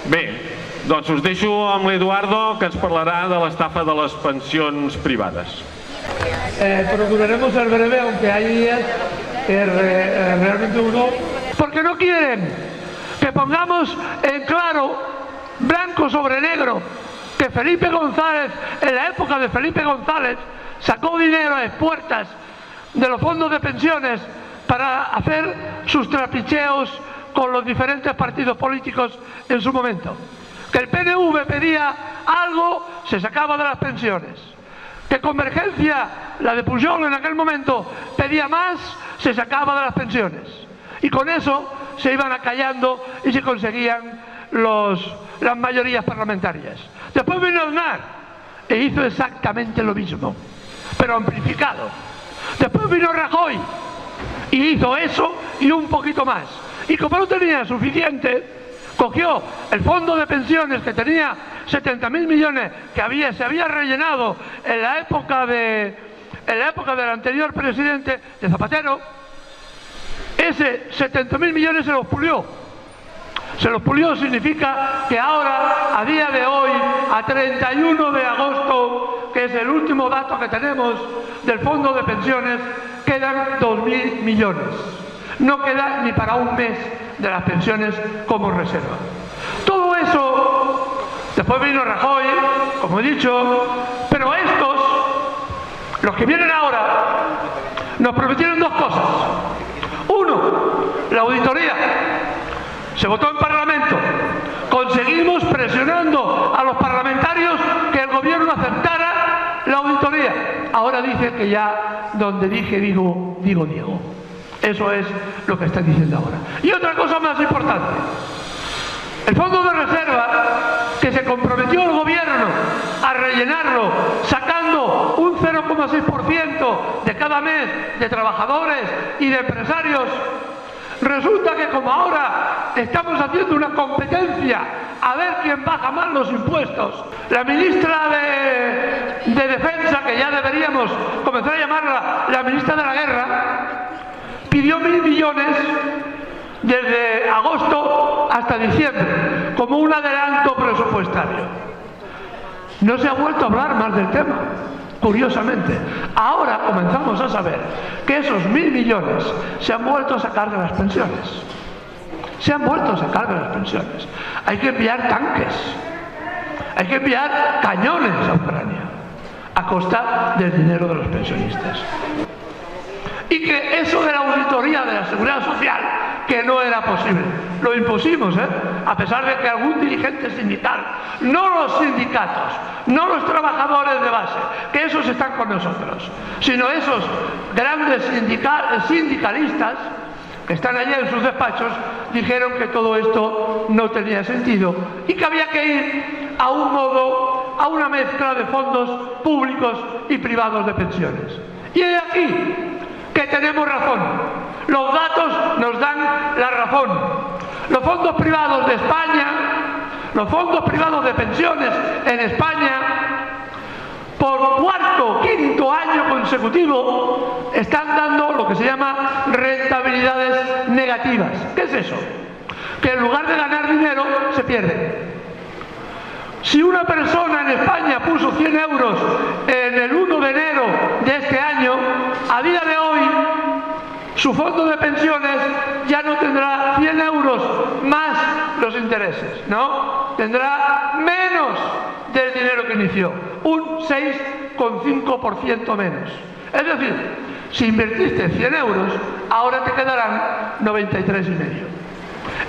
Bé, doncs us deixo amb l'Eduardo, que ens parlarà de l'estafa de les pensions privades. Procuraremos ser breve, aunque hay días que realmente uno... Porque no quieren que pongamos en claro, blanco sobre negro, que Felipe González, en la época de Felipe González, sacó dinero a expuertas de los fondos de pensiones para hacer sus trapicheos con los diferentes partidos políticos en su momento. Que el PNV pedía algo, se sacaba de las pensiones. Que Convergencia, la de Pujol en aquel momento, pedía más, se sacaba de las pensiones. Y con eso se iban acallando y se conseguían las mayorías parlamentarias. Después vino Aznar e hizo exactamente lo mismo, pero amplificado. Después vino Rajoy y hizo eso y un poquito más. Y como no tenía suficiente, cogió el fondo de pensiones que tenía 70.000 millones que se había rellenado en la época del anterior presidente de Zapatero. Ese 70.000 millones se los pulió. Se los pulió significa que ahora, a día de hoy, a 31 de agosto, que es el último dato que tenemos del fondo de pensiones, quedan 2.000 millones. No queda ni para un mes de las pensiones como reserva. Todo eso, después vino Rajoy, como he dicho, pero estos, los que vienen ahora, nos prometieron dos cosas. Uno, la auditoría. Se votó en Parlamento. Conseguimos, presionando a los parlamentarios, que el gobierno aceptara la auditoría. Ahora dice que ya donde dije digo Diego. Eso es lo que están diciendo ahora. Y otra cosa más importante. El fondo de reserva, que se comprometió el gobierno a rellenarlo, sacando un 0,6% de cada mes de trabajadores y de empresarios, resulta que como ahora estamos haciendo una competencia a ver quién baja más los impuestos, la ministra de Defensa, que ya deberíamos comenzar a llamarla la ministra de la Guerra, pidió 1.000 millones desde agosto hasta diciembre, como un adelanto presupuestario. No se ha vuelto a hablar más del tema, curiosamente. Ahora comenzamos a saber que esos 1.000 millones se han vuelto a sacar de las pensiones. Se han vuelto a sacar de las pensiones. Hay que enviar tanques, hay que enviar cañones a Ucrania, a costa del dinero de los pensionistas. Y que eso de la auditoría de la Seguridad Social, que no era posible. Lo impusimos, a pesar de que algún dirigente sindical, no los sindicatos, no los trabajadores de base, que esos están con nosotros, sino esos grandes sindicalistas que están allá en sus despachos, dijeron que todo esto no tenía sentido y que había que ir a una mezcla de fondos públicos y privados de pensiones. Y he aquí que tenemos razón. Los datos nos dan la razón. Los fondos privados de España, los fondos privados de pensiones en España, por cuarto, quinto año consecutivo, están dando lo que se llama rentabilidades negativas. ¿Qué es eso? Que en lugar de ganar dinero, se pierde. Si una persona en España puso 100 euros en el 1 de enero de este año, a día de hoy su fondo de pensiones ya no tendrá 100 euros más los intereses, ¿no? Tendrá menos del dinero que inició, un 6,5% menos. Es decir, si invertiste 100 euros, ahora te quedarán 93,5.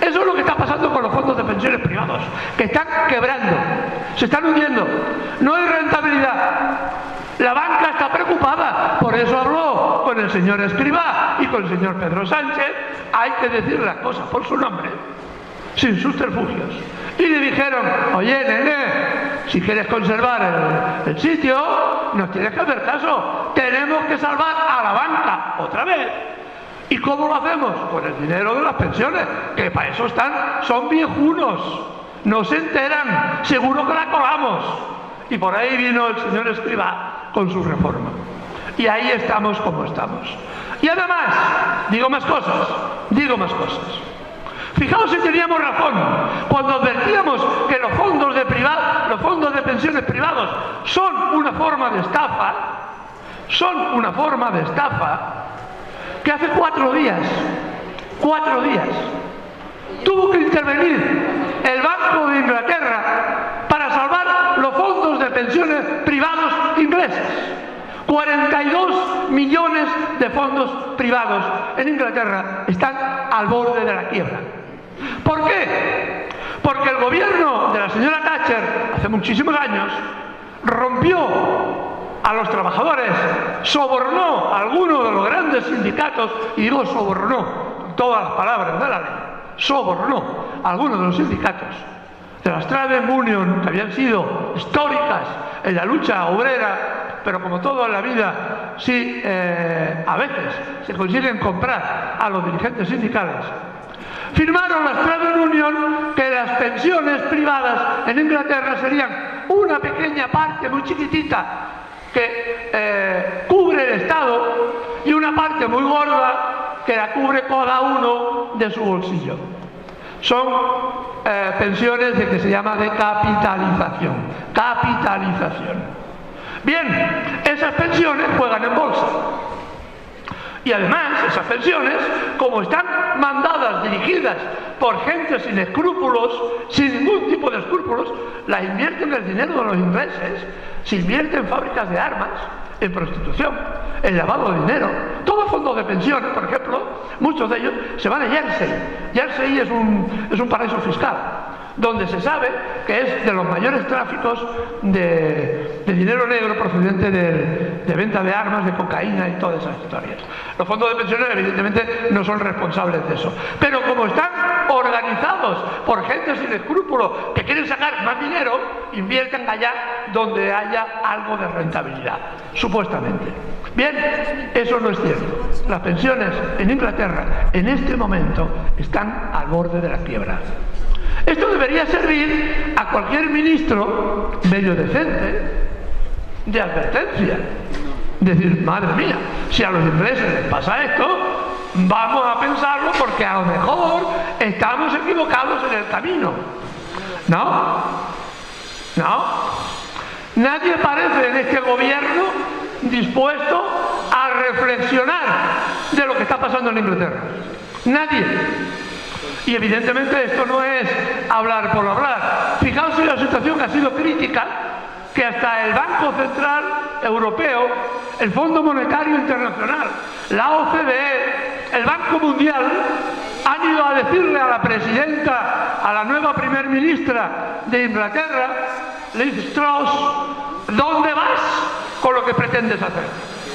Eso es lo que está pasando con los fondos de pensiones privados, que están quebrando, se están hundiendo, no hay rentabilidad. La banca está preocupada, por eso habló con el señor Escrivá y con el señor Pedro Sánchez. Hay que decir las cosas por su nombre, sin subterfugios. Y le dijeron: oye, nene, si quieres conservar el sitio, nos tienes que hacer caso, tenemos que salvar a la banca otra vez. ¿Y cómo lo hacemos? Con el dinero de las pensiones, que para eso están, son viejunos, no se enteran, seguro que la colamos. Y por ahí vino el señor Escrivá con su reforma. Y ahí estamos como estamos. Y además, digo más cosas. Fijaos si teníamos razón cuando advertíamos pensiones privados son una forma de estafa, que hace 4 días, tuvo que intervenir el Banco de Inglaterra para salvar los fondos de pensiones privados ingleses. 42 millones de fondos privados en Inglaterra están al borde de la quiebra. ¿Por qué? Porque el gobierno de la señora Thatcher, hace muchísimos años, rompió a los trabajadores, sobornó a algunos de los grandes sindicatos, y digo sobornó, con todas las palabras de la ley, sobornó a algunos de los sindicatos de las trade union, que habían sido históricas en la lucha obrera, pero como todo en la vida, sí, a veces se consiguen comprar a los dirigentes sindicales. Firmaron las trade union que las pensiones privadas en Inglaterra serían una pequeña parte muy chiquitita que cubre el Estado y una parte muy gorda que la cubre cada uno de su bolsillo. Son pensiones de que se llama de capitalización. Bien, esas pensiones juegan en bolsa. Y además, esas pensiones, como están mandadas, dirigidas por gente sin escrúpulos, sin ningún tipo de escrúpulos, las invierten el dinero de los ingleses, se invierte en fábricas de armas, en prostitución, en lavado de dinero. Todos fondos de pensiones, por ejemplo, muchos de ellos se van a Jersey. Jersey es un paraíso fiscal, donde se sabe que es de los mayores tráficos de dinero negro procedente de venta de armas, de cocaína y todas esas historias. Los fondos de pensiones evidentemente no son responsables de eso, pero como están organizados por gente sin escrúpulos que quieren sacar más dinero, invierten allá donde haya algo de rentabilidad, supuestamente. Bien, eso no es cierto. Las pensiones en Inglaterra en este momento están al borde de la quiebra. Esto debería servir a cualquier ministro medio decente de advertencia. Decir, madre mía, si a los ingleses les pasa esto, vamos a pensarlo porque a lo mejor estamos equivocados en el camino. ¿No? Nadie parece en este gobierno dispuesto a reflexionar de lo que está pasando en Inglaterra. Nadie. Y evidentemente esto no es hablar por hablar. Fijaos en la situación que ha sido crítica, que hasta el Banco Central Europeo, el Fondo Monetario Internacional, la OCDE, el Banco Mundial, han ido a decirle a la presidenta, a la nueva primer ministra de Inglaterra, Liz Truss, ¿dónde vas con lo que pretendes hacer?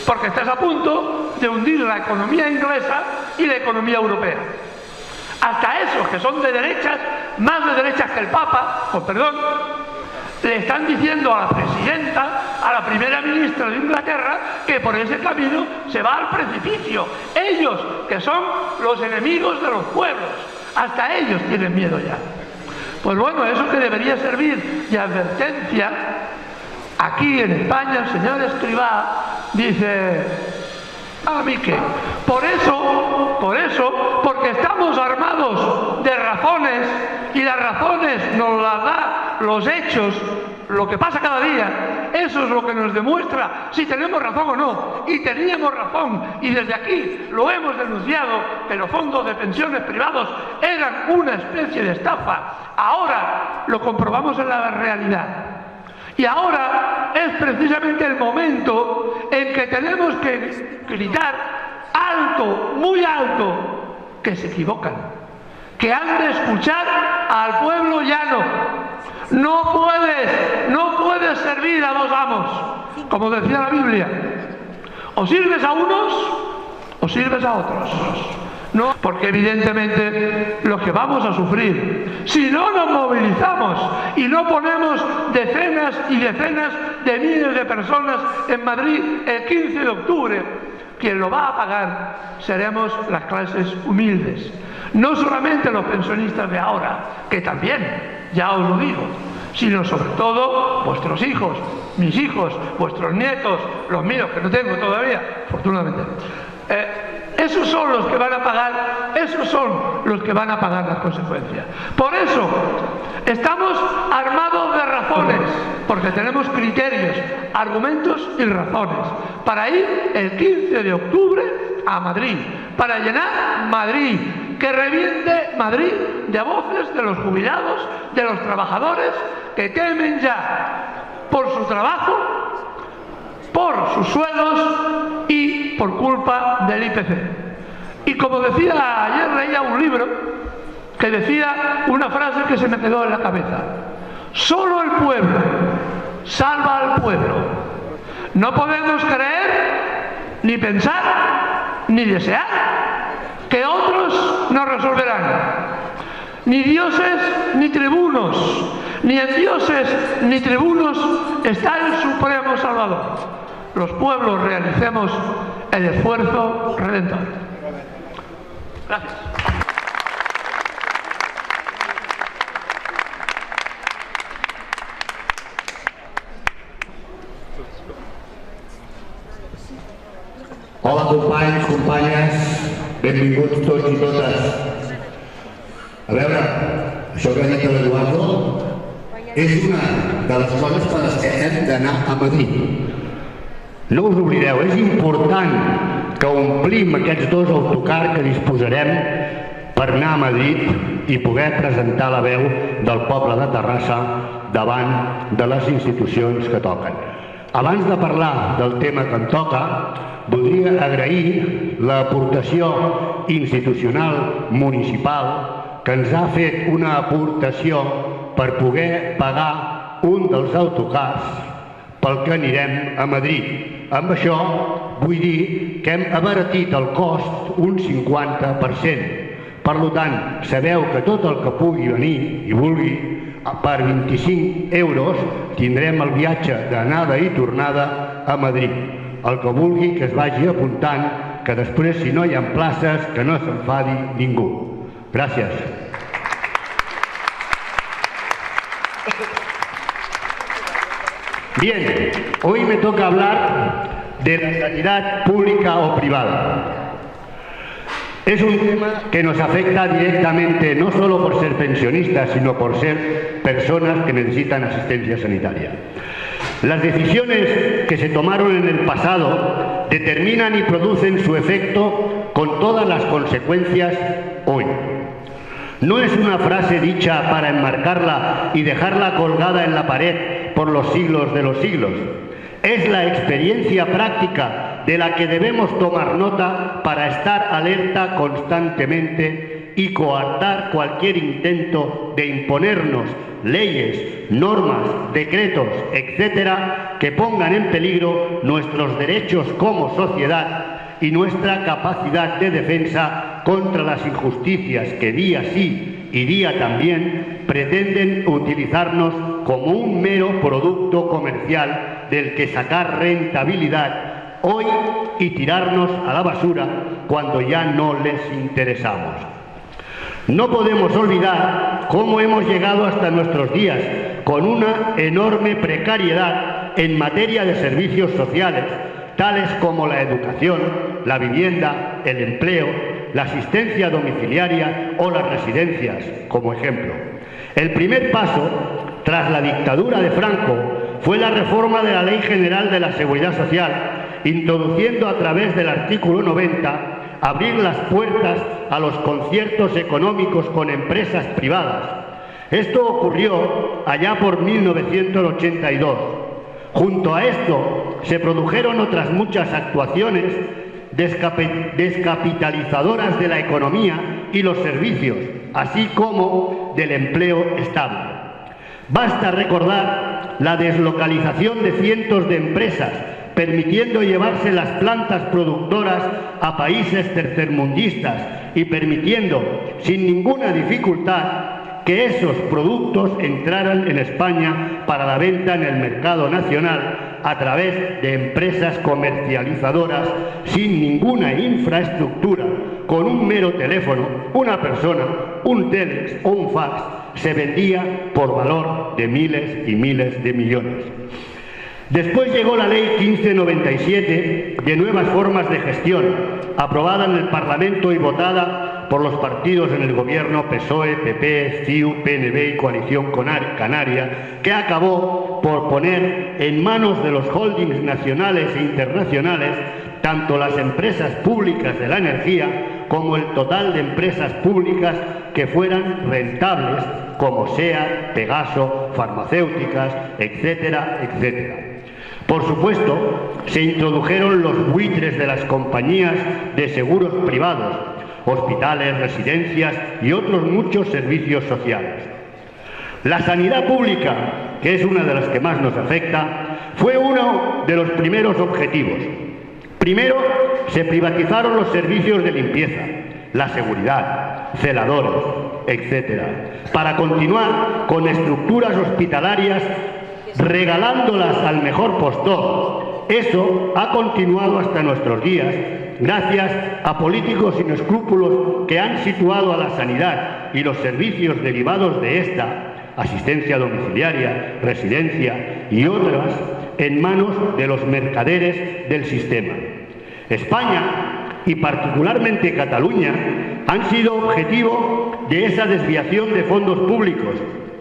Porque estás a punto de hundir la economía inglesa y la economía europea. Hasta esos que son de derechas, más de derechas que el Papa, con perdón, le están diciendo a la presidenta, a la primera ministra de Inglaterra, que por ese camino se va al precipicio. Ellos, que son los enemigos de los pueblos, hasta ellos tienen miedo ya. Pues bueno, eso que debería servir de advertencia, aquí en España el señor Escrivá dice, ¿a mí qué? Por eso, porque estamos armados de razones, y las razones nos las da los hechos, lo que pasa cada día, eso es lo que nos demuestra si tenemos razón o no. Y teníamos razón, y desde aquí lo hemos denunciado, que los fondos de pensiones privados eran una especie de estafa. Ahora lo comprobamos en la realidad. Y ahora es precisamente el momento en que tenemos que gritar alto, muy alto, que se equivocan, que han de escuchar al pueblo llano. No puedes servir a dos amos, como decía la Biblia. O sirves a unos o sirves a otros. No, porque evidentemente lo que vamos a sufrir, si no nos movilizamos y no ponemos decenas y decenas de miles de personas en Madrid el 15 de octubre, quien lo va a pagar seremos las clases humildes. No solamente los pensionistas de ahora, que también, ya os lo digo, sino sobre todo vuestros hijos, mis hijos, vuestros nietos, los míos, que no tengo todavía, afortunadamente. esos son los que van a pagar, esos son los que van a pagar las consecuencias. Por eso estamos armados de razones, porque tenemos criterios, argumentos y razones, para ir el 15 de octubre a Madrid, para llenar Madrid, que reviente Madrid de voces de los jubilados, de los trabajadores que temen ya por su trabajo, por sus sueldos y por culpa del IPC. Y como decía, ayer leía un libro que decía una frase que se me quedó en la cabeza: solo el pueblo salva al pueblo. No podemos creer, ni pensar, ni desear que otros nos resolverán. Ni dioses ni tribunos, ni en dioses ni tribunos está el supremo Salvador. Los pueblos realicemos el esfuerzo redentor. Gracias. Hola companys, companyes, benvinguts tots i totes. A veure, això que ha dit l'Eduardo és una de les coses per les que hem d'anar a Madrid. No us oblideu, és important que omplim aquests 2 autocars que disposarem per anar a Madrid i poder presentar la veu del poble de Terrassa davant de les institucions que toquen. Abans de parlar del tema que em toca, voldria agrair l'aportació institucional municipal que ens ha fet una aportació per poder pagar un dels autocars pel que anirem a Madrid. Amb això vull dir que hem abaratit el cost un 50%. Per tant, sabeu que tot el que pugui venir i vulgui, per 25 euros tindrem el viatge d'anada i tornada a Madrid. El que vulgui que es vagi apuntant, que després, si no hi ha places, que no s'enfadi ningú. Gràcies. Bien, hoy me toca hablar de la sanidad pública o privada. Es un tema que nos afecta directamente, no solo por ser pensionistas, sino por ser personas que necesitan asistencia sanitaria. Las decisiones que se tomaron en el pasado determinan y producen su efecto con todas las consecuencias hoy. No es una frase dicha para enmarcarla y dejarla colgada en la pared por los siglos de los siglos. Es la experiencia práctica de la que debemos tomar nota para estar alerta constantemente y coartar cualquier intento de imponernos leyes, normas, decretos, etcétera, que pongan en peligro nuestros derechos como sociedad y nuestra capacidad de defensa contra las injusticias que día sí y día también pretenden utilizarnos como un mero producto comercial del que sacar rentabilidad hoy y tirarnos a la basura cuando ya no les interesamos. No podemos olvidar cómo hemos llegado hasta nuestros días con una enorme precariedad en materia de servicios sociales, tales como la educación, la vivienda, el empleo, la asistencia domiciliaria o las residencias, como ejemplo. El primer paso, tras la dictadura de Franco, fue la reforma de la Ley General de la Seguridad Social, introduciendo a través del artículo 90 abrir las puertas a los conciertos económicos con empresas privadas. Esto ocurrió allá por 1982. Junto a esto se produjeron otras muchas actuaciones descapitalizadoras de la economía y los servicios, así como del empleo estable. Basta recordar la deslocalización de cientos de empresas, permitiendo llevarse las plantas productoras a países tercermundistas y permitiendo, sin ninguna dificultad, que esos productos entraran en España para la venta en el mercado nacional a través de empresas comercializadoras sin ninguna infraestructura. Con un mero teléfono, una persona, un telex o un fax se vendía por valor de miles y miles de millones. Después llegó la Ley 1597 de nuevas formas de gestión, aprobada en el Parlamento y votada por los partidos en el gobierno PSOE, PP, CiU, PNV y Coalición Canaria, que acabó por poner en manos de los holdings nacionales e internacionales tanto las empresas públicas de la energía como el total de empresas públicas que fueran rentables, como SEAT, Pegaso, farmacéuticas, etcétera, etcétera. Por supuesto, se introdujeron los buitres de las compañías de seguros privados, hospitales, residencias y otros muchos servicios sociales. La sanidad pública, que es una de las que más nos afecta, fue uno de los primeros objetivos. Primero, se privatizaron los servicios de limpieza, la seguridad, celadores, etcétera, para continuar con estructuras hospitalarias regalándolas al mejor postor. Eso ha continuado hasta nuestros días, gracias a políticos sin escrúpulos que han situado a la sanidad y los servicios derivados de esta, asistencia domiciliaria, residencia y otras, en manos de los mercaderes del sistema. España, y particularmente Cataluña, han sido objetivo de esa desviación de fondos públicos.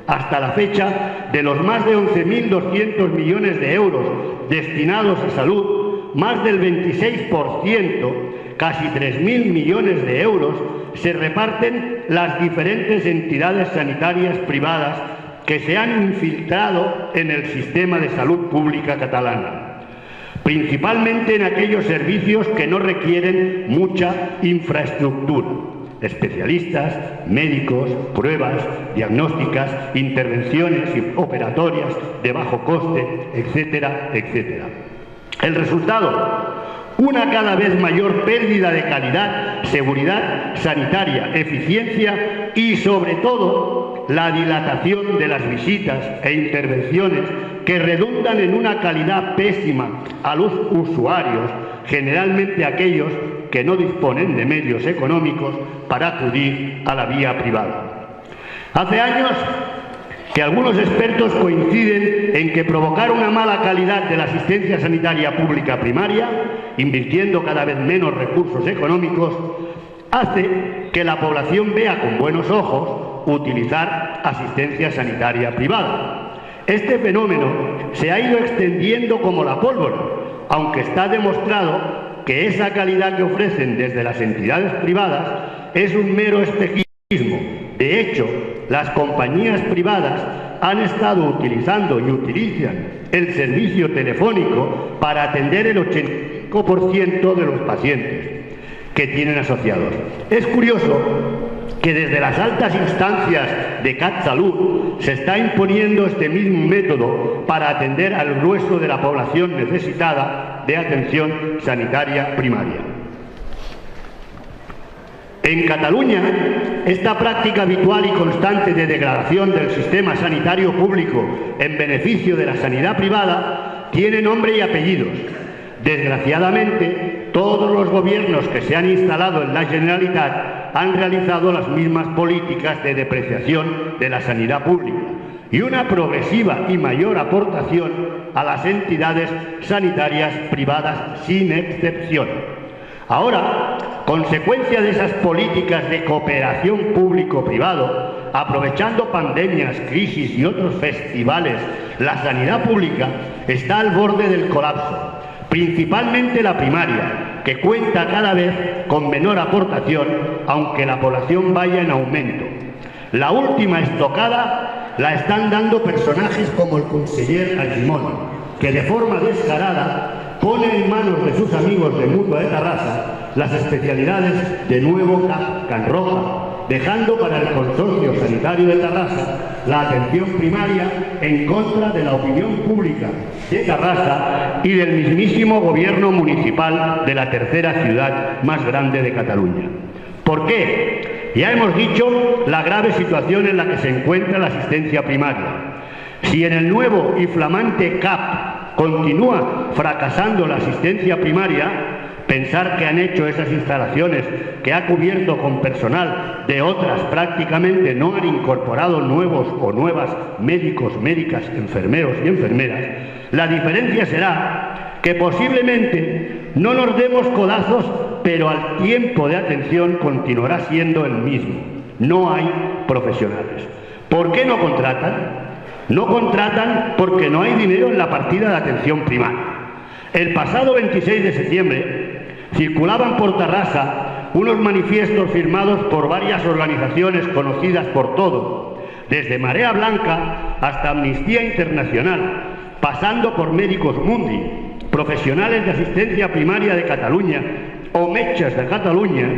Hasta la fecha, de los más de 11.200 millones de euros destinados a salud, más del 26%, casi 3.000 millones de euros, se reparten las diferentes entidades sanitarias privadas que se han infiltrado en el sistema de salud pública catalana, principalmente en aquellos servicios que no requieren mucha infraestructura: especialistas, médicos, pruebas diagnósticas, intervenciones operatorias de bajo coste, etcétera, etcétera. El resultado: una cada vez mayor pérdida de calidad, seguridad sanitaria, eficiencia y, sobre todo, la dilatación de las visitas e intervenciones que redundan en una calidad pésima a los usuarios, generalmente aquellos que no disponen de medios económicos para acudir a la vía privada. Hace años que algunos expertos coinciden en que provocar una mala calidad de la asistencia sanitaria pública primaria, invirtiendo cada vez menos recursos económicos, hace que la población vea con buenos ojos utilizar asistencia sanitaria privada. Este fenómeno se ha ido extendiendo como la pólvora, aunque está demostrado que esa calidad que ofrecen desde las entidades privadas es un mero espejismo. De hecho, las compañías privadas han estado utilizando y utilizan el servicio telefónico para atender el 85% de los pacientes que tienen asociados. Es curioso que desde las altas instancias de CatSalud se está imponiendo este mismo método para atender al grueso de la población necesitada de atención sanitaria primaria. En Cataluña, esta práctica habitual y constante de degradación del sistema sanitario público en beneficio de la sanidad privada tiene nombre y apellidos. Desgraciadamente, todos los gobiernos que se han instalado en la Generalitat han realizado las mismas políticas de depreciación de la sanidad pública y una progresiva y mayor aportación a las entidades sanitarias privadas sin excepción. Ahora, consecuencia de esas políticas de cooperación público-privado, aprovechando pandemias, crisis y otros festivales, la sanidad pública está al borde del colapso, principalmente la primaria, que cuenta cada vez con menor aportación, aunque la población vaya en aumento. La última estocada la están dando personajes como el conseller Argimon, que de forma descarada pone en manos de sus amigos de Mutua de Tarrasa las especialidades de Nuevo CAP Can Roja, dejando para el Consorcio Sanitario de Tarrasa la atención primaria en contra de la opinión pública de Tarrasa y del mismísimo gobierno municipal de la tercera ciudad más grande de Cataluña. ¿Por qué? Ya hemos dicho la grave situación en la que se encuentra la asistencia primaria. Si en el nuevo y flamante CAP continúa fracasando la asistencia primaria, Pensar que han hecho esas instalaciones, que ha cubierto con personal de otras, prácticamente no han incorporado nuevos o nuevas médicos, médicas, enfermeros y enfermeras, la diferencia será que posiblemente no nos demos codazos, pero al tiempo de atención continuará siendo el mismo. No hay profesionales. ¿Por qué no contratan? No contratan porque no hay dinero en la partida de atención primaria. El pasado 26 de septiembre circulaban por Tarrasa unos manifiestos firmados por varias organizaciones conocidas por todos, desde Marea Blanca hasta Amnistía Internacional, pasando por Médicos Mundi, profesionales de asistencia primaria de Cataluña o Metges de Cataluña.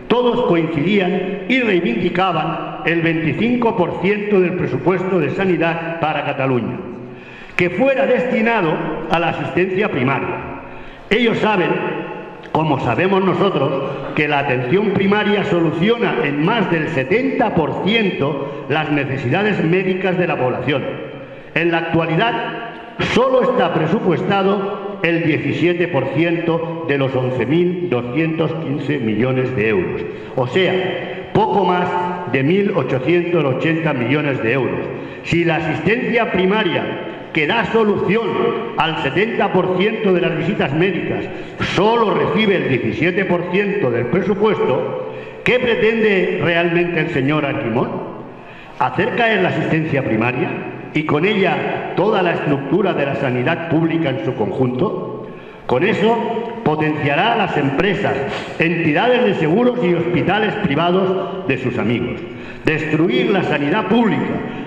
Todos coincidían y reivindicaban el 25% del presupuesto de sanidad para Cataluña, que fuera destinado a la asistencia primaria. Ellos saben, como sabemos nosotros, que la atención primaria soluciona en más del 70% las necesidades médicas de la población. En la actualidad, solo está presupuestado el 17% de los 11.215 millones de euros, o sea, poco más de 1.880 millones de euros. Si la asistencia primaria, que da solución al 70% de las visitas médicas, solo recibe el 17% del presupuesto, ¿qué pretende realmente el señor Arquimón? ¿Hacer caer la asistencia primaria y con ella toda la estructura de la sanidad pública en su conjunto? Con eso potenciará a las empresas, entidades de seguros y hospitales privados de sus amigos. Destruir la sanidad pública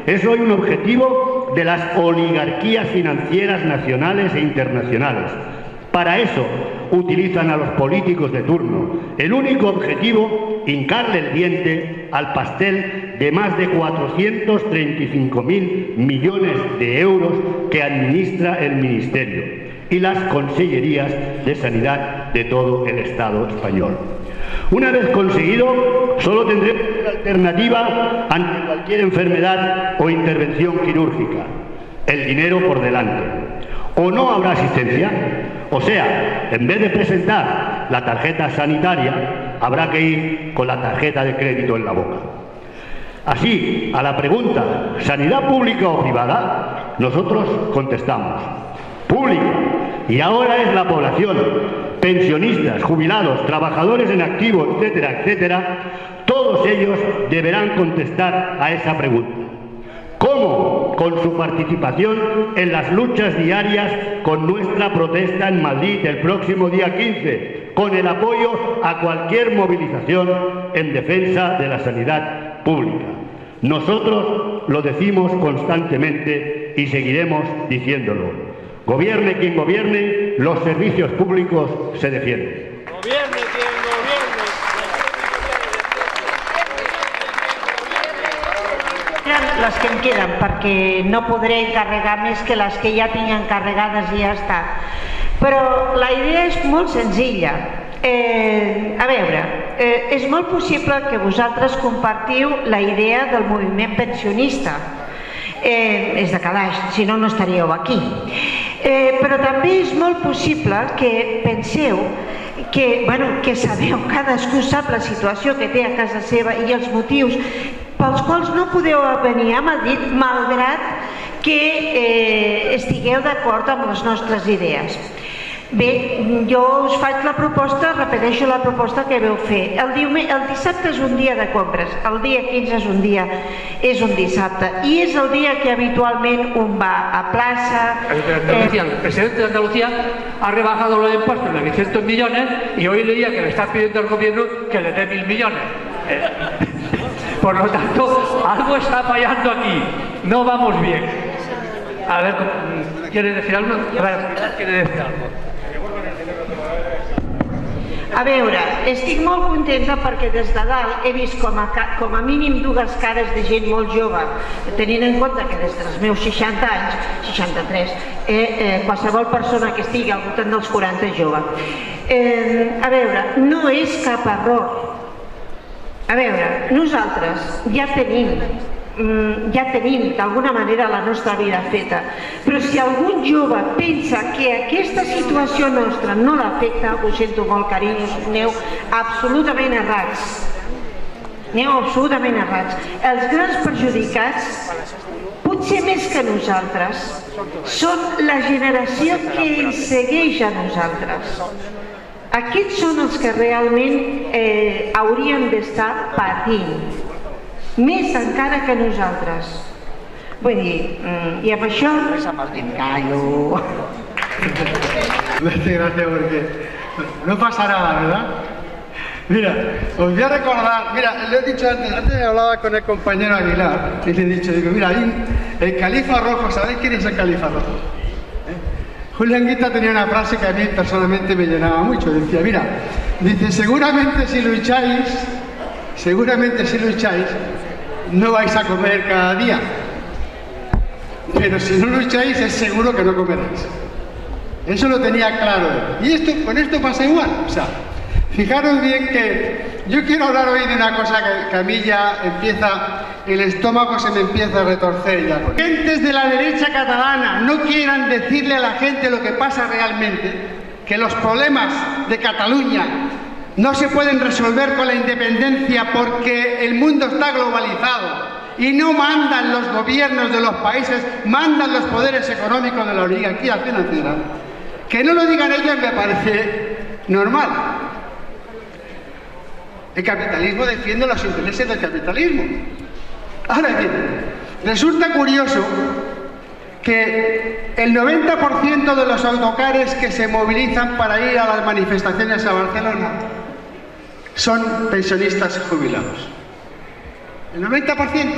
es hoy un objetivo de las oligarquías financieras nacionales e internacionales. Para eso utilizan a los políticos de turno. El único objetivo, hincarle el diente al pastel de más de 435.000 millones de euros que administra el Ministerio y las consellerías de sanidad de todo el Estado español. Una vez conseguido, solo tendremos una alternativa ante cualquier enfermedad o intervención quirúrgica: el dinero por delante. O no habrá asistencia, o sea, en vez de presentar la tarjeta sanitaria, habrá que ir con la tarjeta de crédito en la boca. Así, a la pregunta, ¿sanidad pública o privada?, nosotros contestamos: pública. Y ahora es la población, pensionistas, jubilados, trabajadores en activo, etcétera, etcétera, todos ellos deberán contestar a esa pregunta. ¿Cómo? Con su participación en las luchas diarias, con nuestra protesta en Madrid el próximo día 15, con el apoyo a cualquier movilización en defensa de la sanidad pública. Nosotros lo decimos constantemente y seguiremos diciéndolo. Gobierne quien gobierne, los servicios públicos se defienden. Gobierne quien gobierne. Les que em queden, perquè no podré encarregar més que les que ja tinc encarregades i ja està. Però la idea és molt senzilla. A veure, és molt possible que vosaltres compartiu la idea del moviment pensionista. És de calaix, si no, no estaríeu aquí. Però també és molt possible que penseu que sabeu, cadascú sap la situació que té a casa seva i els motius pels quals no podeu venir a Madrid, malgrat que estigueu d'acord amb les nostres idees. Bé, jo us faig la proposta, repeteixo la proposta que veu fer. El dissabte és un dia de compres, el dia 15 és un dissabte, i és el dia que habitualment un va a plaça. El presidente de Andalucía ha rebajado los impuestos en 900 millones y hoy leía que le está pidiendo al gobierno que le dé 1.000 millones. Por lo tanto, algo está fallando aquí, no vamos bien. A ver, ¿quiere decir algo? ¿Quiere decir algo? A veure, estic molt contenta perquè des de dalt he vist com a mínim dues cares de gent molt jove, tenint en compte que des dels meus 60 anys, 63, qualsevol persona que estigui al voltant dels 40 és jove. A veure, no és cap error. A veure, nosaltres ja tenim ja tenim d'alguna manera la nostra vida feta. Però si algun jove pensa que aquesta situació nostra no l'afecta, ho sento molt, carinyos, aneu absolutament errats. Aneu absolutament errats. Els grans perjudicats, potser més que nosaltres, són la generació que ens segueix a nosaltres. Aquests són els que realment haurien d'estar patint, més encara que nosaltres. Vull dir, i amb això em callo. Muchas gracias, porque no pasa nada, ¿verdad? Mira, os voy a recordar, mira, le he dicho antes hablaba con el compañero Aguilar y le he dicho, digo, mira, el califa rojo, ¿sabéis quién es el califa rojo? Julián Guita tenía una frase que a mí personalmente me llenaba mucho, decía, mira, dice, seguramente si lucháis, no vais a comer cada día, pero si no lucháis es seguro que no comeréis. Eso lo tenía claro él. Y con esto pasa igual, o sea, fijaros bien que yo quiero hablar hoy de una cosa que a mí ya empieza, el estómago se me empieza a retorcer ya. Gentes de la derecha catalana no quieran decirle a la gente lo que pasa realmente, que los problemas de Cataluña no se pueden resolver con la independencia porque el mundo está globalizado y no mandan los gobiernos de los países, mandan los poderes económicos de la oligarquía financiera. Que no lo digan ellos me parece normal. El capitalismo defiende los intereses del capitalismo. Ahora bien, resulta curioso que el 90% de los autocares que se movilizan para ir a las manifestaciones a Barcelona son pensionistas jubilados. El 90%.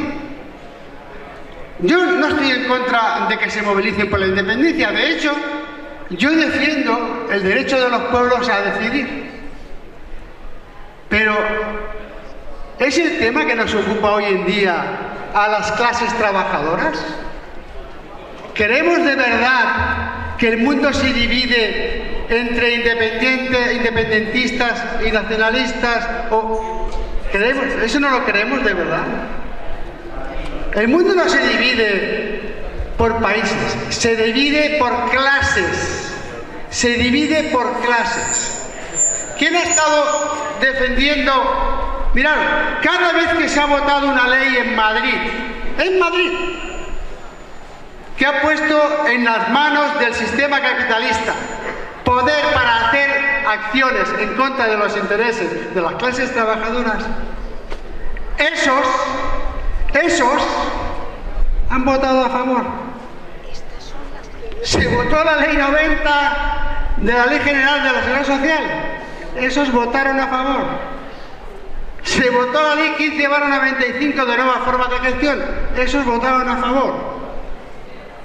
Yo no estoy en contra de que se movilicen por la independencia. De hecho, yo defiendo el derecho de los pueblos a decidir. Pero ¿es el tema que nos ocupa hoy en día a las clases trabajadoras? ¿Queremos de verdad que el mundo se divide entre independentistas y nacionalistas? ¿Queremos? ¿Eso no lo queremos de verdad? El mundo no se divide por países, se divide por clases. Se divide por clases. ¿Quién ha estado defendiendo? Mirad, cada vez que se ha votado una ley en Madrid, que ha puesto en las manos del sistema capitalista poder para hacer acciones en contra de los intereses de las clases trabajadoras, esos han votado a favor. Se votó la ley 90 de la Ley General de la Seguridad Social, esos votaron a favor. Se votó la ley 15/95 de nuevas formas de gestión, esos votaron a favor.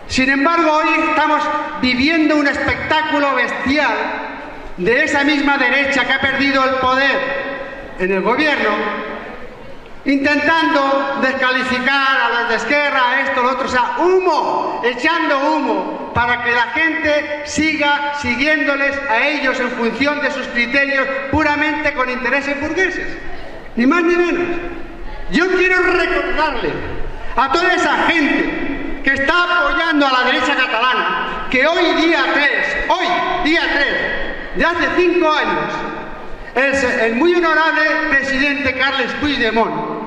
Sin embargo, hoy estamos viviendo un espectáculo bestial de esa misma derecha que ha perdido el poder en el gobierno, intentando descalificar a los de Esquerra, esto, lo otro, o sea, humo, echando humo, para que la gente siga siguiéndoles a ellos en función de sus criterios puramente con intereses burgueses, ni más ni menos. Yo quiero recordarle a toda esa gente que está apoyando a la derecha catalana, que hoy día 3, de hace 5 años, el muy honorable presidente Carles Puigdemont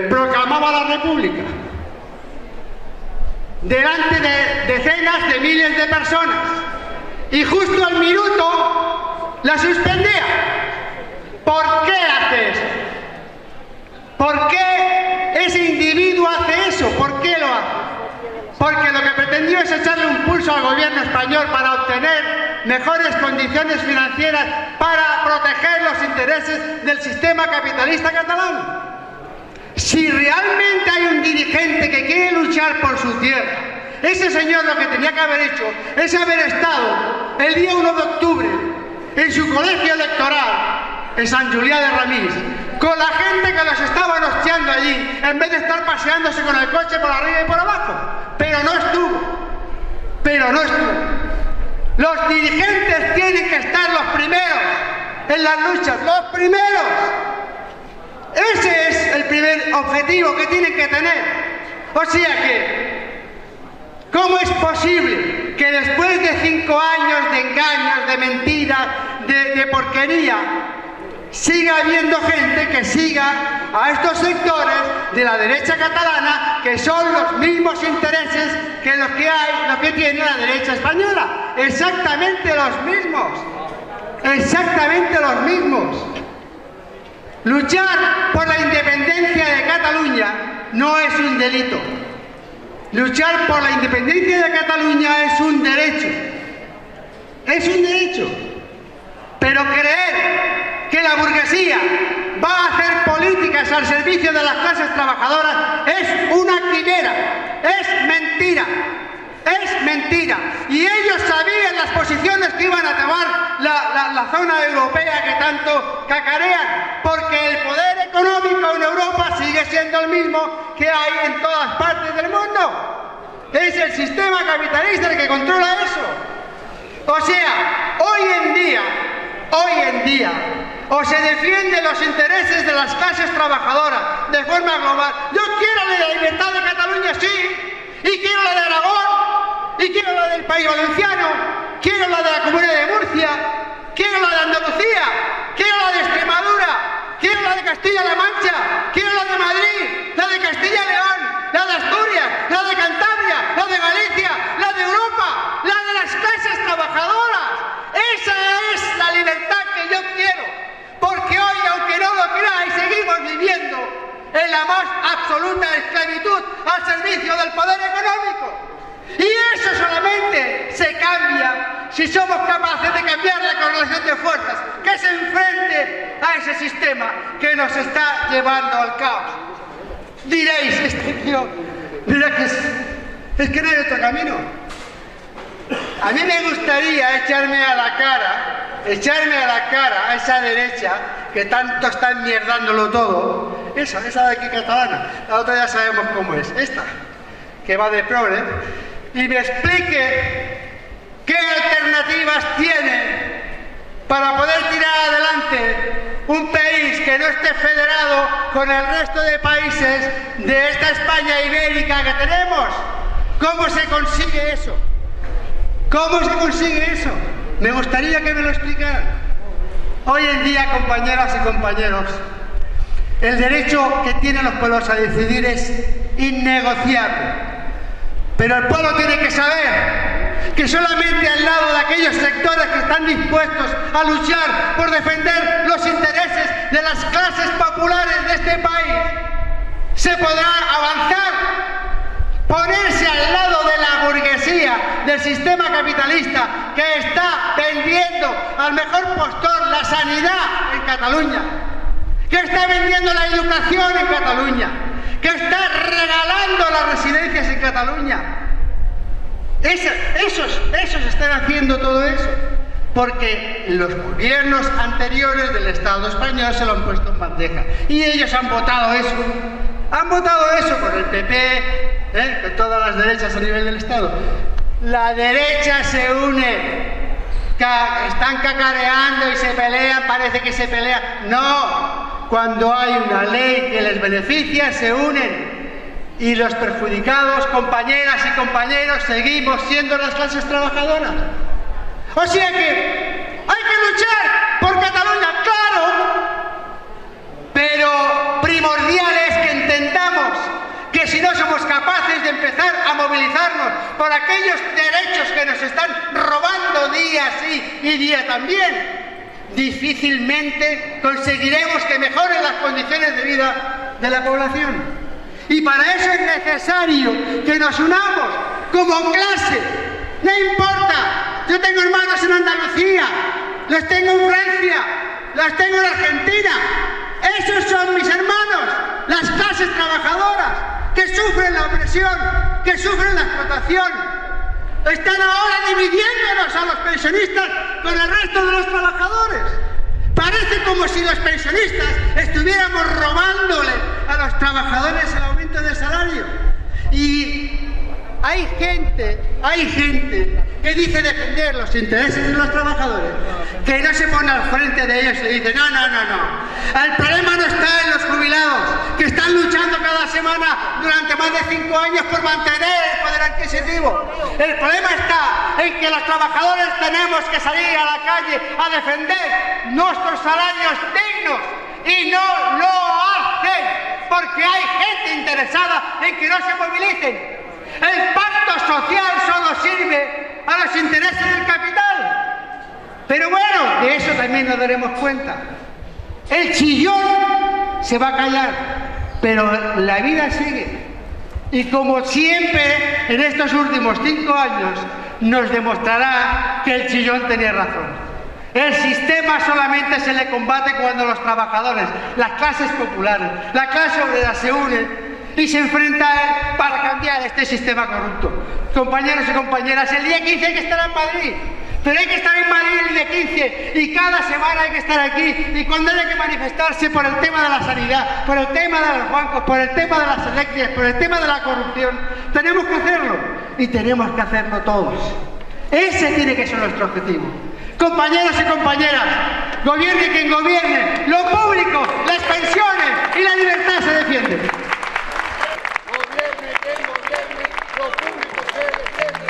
proclamaba la República delante de decenas de miles de personas y justo al minuto la suspendía. ¿Por qué hace eso? ¿Por qué ese individuo hace eso? ¿Por qué lo hace? Porque lo que pretendió es echarle un pulso al gobierno español para obtener mejores condiciones financieras para proteger los intereses del sistema capitalista catalán. Si realmente hay un dirigente que quiere luchar por su tierra, ese señor lo que tenía que haber hecho es haber estado el día 1 de octubre en su colegio electoral en Sant Julià de Ramis, con la gente que los estaban hostiando allí, en vez de estar paseándose con el coche por arriba y por abajo. Pero no estuvo. Los dirigentes tienen que estar los primeros en las luchas, los primeros. Ese es el primer objetivo que tienen que tener. O sea que, ¿cómo es posible que después de 5 años de engaños, de mentiras, de porquería, siga habiendo gente que siga a estos sectores de la derecha catalana, que son los mismos intereses que los que tiene la derecha española? Exactamente los mismos. Exactamente los mismos. Luchar por la independencia de Cataluña no es un delito. Luchar por la independencia de Cataluña es un derecho. Es un derecho. Pero creer que la burguesía va a hacer políticas al servicio de las clases trabajadoras es una quimera, es mentira. Es mentira. Y ellos sabían las posiciones que iban a tomar la zona europea que tanto cacarean, porque el poder económico en Europa sigue siendo el mismo que hay en todas partes del mundo. Es el sistema capitalista el que controla eso. O sea, hoy en día, o se defienden los intereses de las clases trabajadoras de forma global. Yo quiero la libertad de Cataluña, sí, y quiero la de Aragón, y quiero la del País Valenciano, quiero la de la Comunidad de Murcia, quiero la de Andalucía, quiero la de Extremadura, quiero la de Castilla-La Mancha, quiero la de Madrid, la de Castilla y León, la de Asturias, la de Cantabria, la de Galicia, la de Europa, la de las clases trabajadoras. Esa es la libertad que yo quiero, porque hoy, aunque no lo creáis, seguimos viviendo en la más absoluta esclavitud al servicio del poder económico. Y eso solamente se cambia si somos capaces de cambiar la correlación de fuerzas que se enfrente a ese sistema que nos está llevando al caos. Diréis, este tío, mira que es que no hay otro camino. A mí me gustaría echarme a la cara a esa derecha que tanto está enmierdándolo todo. Esa de aquí catalana. La otra ya sabemos cómo es. Esta, que va de progre. Y me explique qué alternativas tiene para poder tirar adelante un país que no esté federado con el resto de países de esta España ibérica que tenemos. ¿Cómo se consigue eso? ¿Cómo se consigue eso? Me gustaría que me lo explicaran. Hoy en día, compañeras y compañeros, el derecho que tienen los pueblos a decidir es innegociable. Pero el pueblo tiene que saber que solamente al lado de aquellos sectores que están dispuestos a luchar por defender los intereses de las clases populares de este país, se podrá avanzar. Ponerse al lado de la burguesía, del sistema capitalista que está vendiendo al mejor postor la sanidad en Cataluña, que está vendiendo la educación en Cataluña, que está regalando las residencias en Cataluña. Esos están haciendo todo eso porque los gobiernos anteriores del Estado español se lo han puesto en bandeja y ellos han votado eso. Han votado eso con el PP, con todas las derechas a nivel del Estado. La derecha se une, están cacareando y se pelean, parece que se pelean. No, cuando hay una ley que les beneficia, se unen. Y los perjudicados, compañeras y compañeros, seguimos siendo las clases trabajadoras. O sea que hay que luchar por Cataluña, claro, pero primordial es que entendamos que si no somos capaces de empezar a movilizarnos por aquellos derechos que nos están robando día sí y día también, difícilmente conseguiremos que mejoren las condiciones de vida de la población. Y para eso es necesario que nos unamos como clase. No importa, yo tengo hermanos en Andalucía, los tengo en Francia, los tengo en Argentina. Esos son mis hermanos, las clases trabajadoras que sufren la opresión, que sufren la explotación. Están ahora dividiéndonos a los pensionistas con el resto de los trabajadores. Parece como si los pensionistas estuviéramos robándole a los trabajadores el aumento de salario. Y hay gente que dice defender los intereses de los trabajadores, que no se pone al frente de ellos y dice, no. El problema no está en los jubilados, que están luchando cada semana durante más de 5 años por mantener el poder adquisitivo. El problema está en que los trabajadores tenemos que salir a la calle a defender nuestros salarios dignos y no lo hacen porque hay gente interesada en que no se movilicen. El pacto social solo sirve a los intereses del capital. Pero bueno, de eso también nos daremos cuenta. El chillón se va a callar, pero la vida sigue. Y como siempre en estos últimos 5 años nos demostrará que el chillón tenía razón. El sistema solamente se le combate cuando los trabajadores, las clases populares, la clase obrera se unen y se enfrenta a él para cambiar este sistema corrupto. Compañeros y compañeras, el día 15 hay que estar en Madrid. Pero hay que estar en Madrid el día 15 y cada semana hay que estar aquí, y cuando haya que manifestarse por el tema de la sanidad, por el tema de los bancos, por el tema de las elecciones, por el tema de la corrupción, tenemos que hacerlo y tenemos que hacerlo todos. Ese tiene que ser nuestro objetivo. Compañeros y compañeras, gobierne quien gobierne, lo público, las pensiones y la libertad se defienden. Gobierne quien gobierne, lo público se defiende.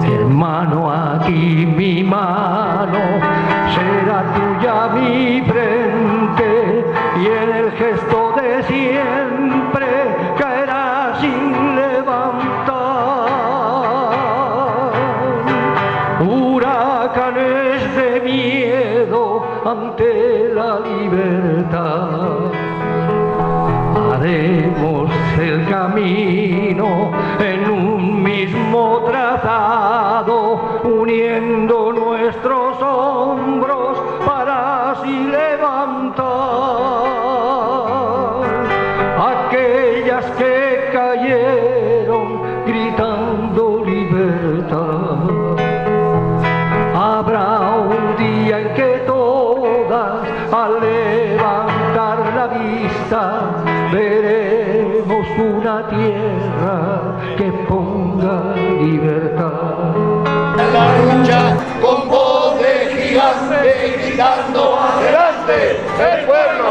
Hermano, aquí mi mano será tuya mi frente, y en el gesto de siempre caerá sin levantar. Huracanes de miedo ante la libertad. Haremos el camino en un mismo trazado, uniendo nuestros hombros para así levantar aquellas que cayeron gritando libertad. Habrá un día en que todas, al levantar la vista, veremos una tierra que ponga libertad. La lucha con voz de gigante, gritando adelante el pueblo.